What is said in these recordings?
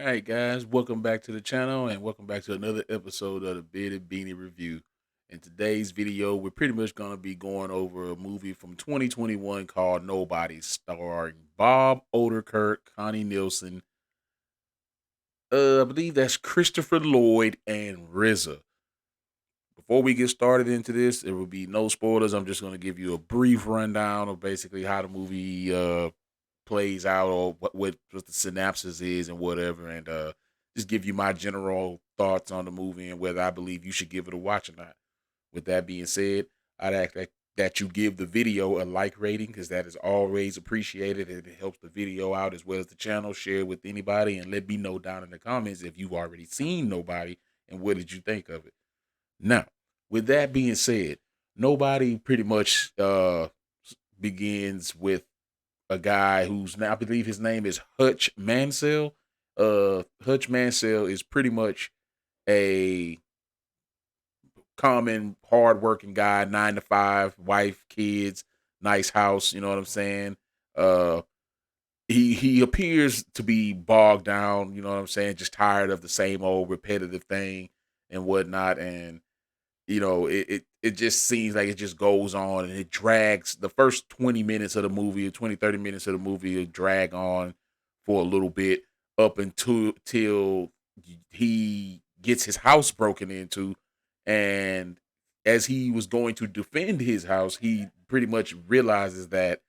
All right, guys, welcome back to the channel and welcome back to another episode of the Beanie Review. In today's video, we're pretty much going to be going over a movie from 2021 called Nobody, starring Bob Odenkirk, Connie Nielsen, I believe that's Christopher Lloyd, and RZA. Before we get started into this, there will be no spoilers. I'm just going to give you a brief rundown of basically how the movie plays out or what the synopsis is and whatever, and just give you my general thoughts on the movie and whether I believe you should give it a watch or not. With that being said, I'd ask that you give the video a like rating because that is always appreciated and it helps the video out as well as the channel. Share it with anybody and let me know down in the comments if you've already seen Nobody and what did you think of it. Now, with that being said, Nobody pretty much begins with a guy who's now, I believe his name is Hutch Mansell. Hutch Mansell is pretty much a common, hardworking guy, 9 to 5, wife, kids, nice house. You know what I'm saying? Uh, he appears to be bogged down. You know what I'm saying? Just tired of the same old repetitive thing and whatnot. And it just seems like it just goes on and it drags. The first 20 minutes of the movie, 20 30 minutes of the movie will drag on for a little bit up until till he gets his house broken into. And as he was going to defend his house, he pretty much realizes that,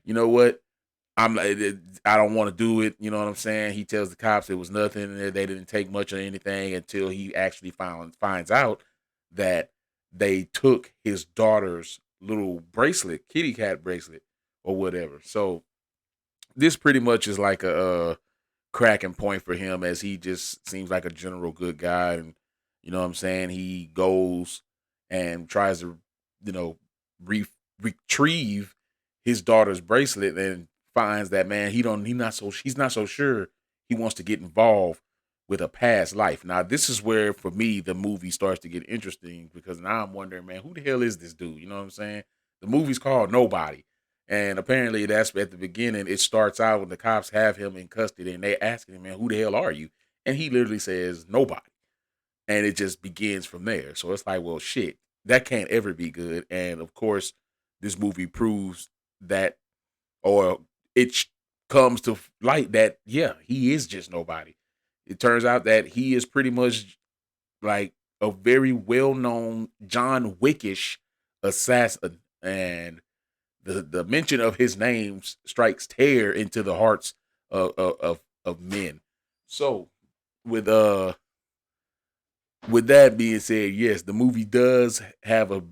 you know what, I'm like, I don't want to do it. You know what I'm saying? He tells the cops it was nothing, and they didn't take much of anything until he actually finds out that they took his daughter's little bracelet, kitty cat bracelet, or whatever. So this pretty much is like a cracking point for him as he just seems like a general good guy, and you know what I'm saying. He goes and tries to, you know, re- retrieve his daughter's bracelet and finds that, man, he's not so sure he wants to get involved with a past life. Now this is where for me the movie starts to get interesting because now I'm wondering, man, who the hell is this dude? You know what I'm saying? The movie's called Nobody. And apparently that's at the beginning. It starts out when the cops have him in custody and they asking him, man, who the hell are you? And he literally says, nobody. And it just begins from there. So it's like, well, shit, that can't ever be good. And of course, this movie proves that, or comes to light that, yeah, he is just nobody. It turns out that he is pretty much like a very well known John Wickish assassin. And the mention of his name strikes tear into the hearts of men. So with with that being said, yes, the movie does have a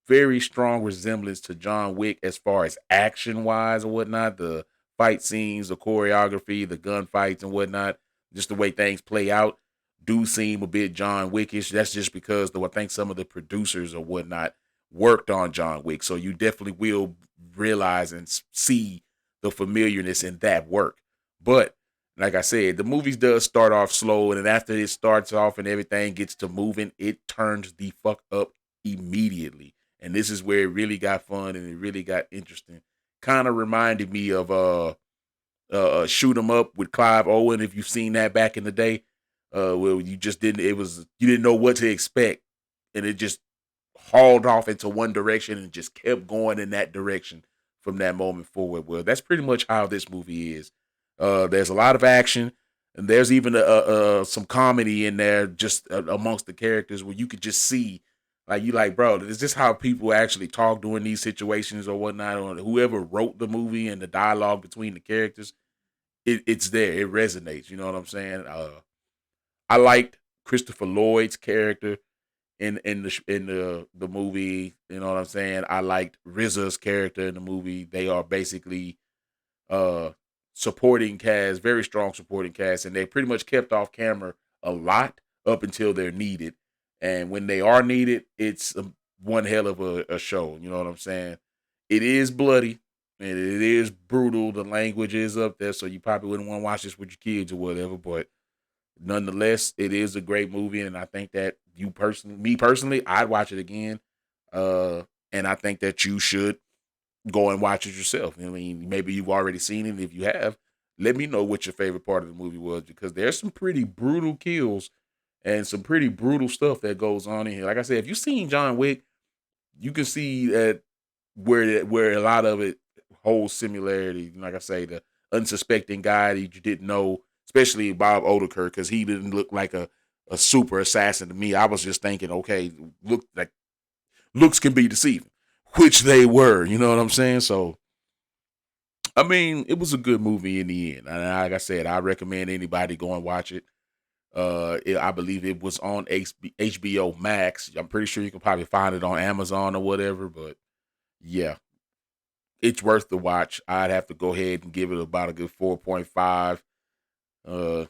very strong resemblance to John Wick as far as action wise and whatnot. The fight scenes, the choreography, the gunfights and whatnot, just the way things play out do seem a bit John Wickish. That's just because though I think some of the producers or whatnot worked on John Wick. So you definitely will realize and see the familiarness in that work. But like I said, the movies does start off slow, and then after it starts off and everything gets to moving, it turns the fuck up immediately. And this is where it really got fun and it really got interesting. Kind of reminded me of Shoot 'em Up with Clive Owen. If you've seen that back in the day, where you just didn't, it was you didn't know what to expect, and it just hauled off into one direction and just kept going in that direction from that moment forward. Well, that's pretty much how this movie is. There's a lot of action, and there's even some comedy in there, just amongst the characters, where you could just see, like, you like, bro, is this how people actually talk during these situations or whatnot? Or whoever wrote the movie and the dialogue between the characters, it's there. It resonates. You know what I'm saying? I liked Christopher Lloyd's character in the movie. You know what I'm saying? I liked RZA's character in the movie. They are basically uh supporting cast, very strong supporting cast, and they pretty much kept off camera a lot up until they're needed. And when they are needed, it's one hell of a show. You know what I'm saying? It is bloody and it is brutal. The language is up there, so you probably wouldn't want to watch this with your kids or whatever. But nonetheless, it is a great movie, and I think that me personally, I'd watch it again. Uh, and I think that you should go and watch it yourself. I mean, maybe you've already seen it. If you have, Let me know what your favorite part of the movie was, because there's some pretty brutal kills and some pretty brutal stuff that goes on in here. Like I said, if you've seen John Wick, you can see that where a lot of it holds similarity. Like I say, the unsuspecting guy that you didn't know, especially Bob Odenkirk, because he didn't look like a super assassin to me. I was just thinking, okay, look, like looks can be deceiving, which they were. You know what I'm saying? So I mean, it was a good movie in the end. And like I said, I recommend anybody go and watch it. I believe it was on HBO Max. I'm pretty sure you can probably find it on Amazon or whatever. But yeah, it's worth the watch. I'd have to go ahead and give it about a good 4.5 uh,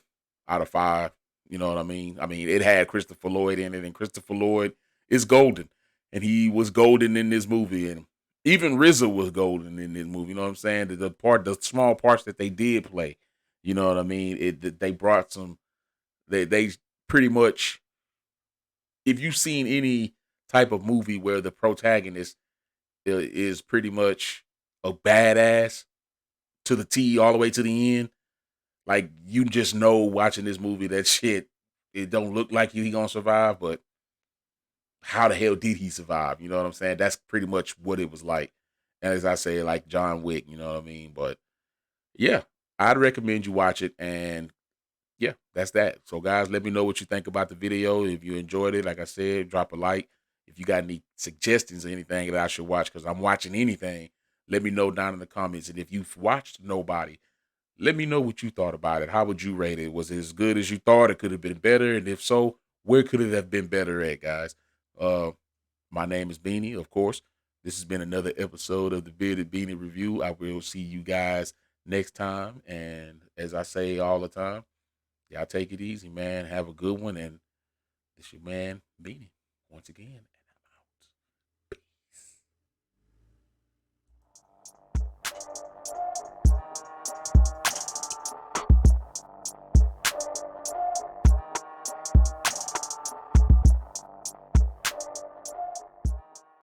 out of 5. You know what I mean? I mean, it had Christopher Lloyd in it, and Christopher Lloyd is golden, and he was golden in this movie, and even RZA was golden in this movie. You know what I'm saying? The small parts that they did play. You know what I mean? They brought some. They pretty much, if you've seen any type of movie where the protagonist is pretty much a badass to the T all the way to the end, like you just know watching this movie that shit, it don't look like he gonna survive, but how the hell did he survive? You know what I'm saying? That's pretty much what it was like. And as I say, like John Wick, you know what I mean? But yeah, I'd recommend you watch it. And yeah, that's that. So guys, let me know what you think about the video. If you enjoyed it, like I said, drop a like. If you got any suggestions or anything that I should watch, because I'm watching anything, let me know down in the comments. And if you've watched Nobody, let me know what you thought about it. How would you rate it? Was it as good as you thought? It could have been better. And if so, where could it have been better at, guys? Uh, my name is Beanie, of course. This has been another episode of the Bearded Beanie Review. I will see you guys next time. And as I say all the time, y'all take it easy, man. Have a good one. And this your man, Beanie, once again.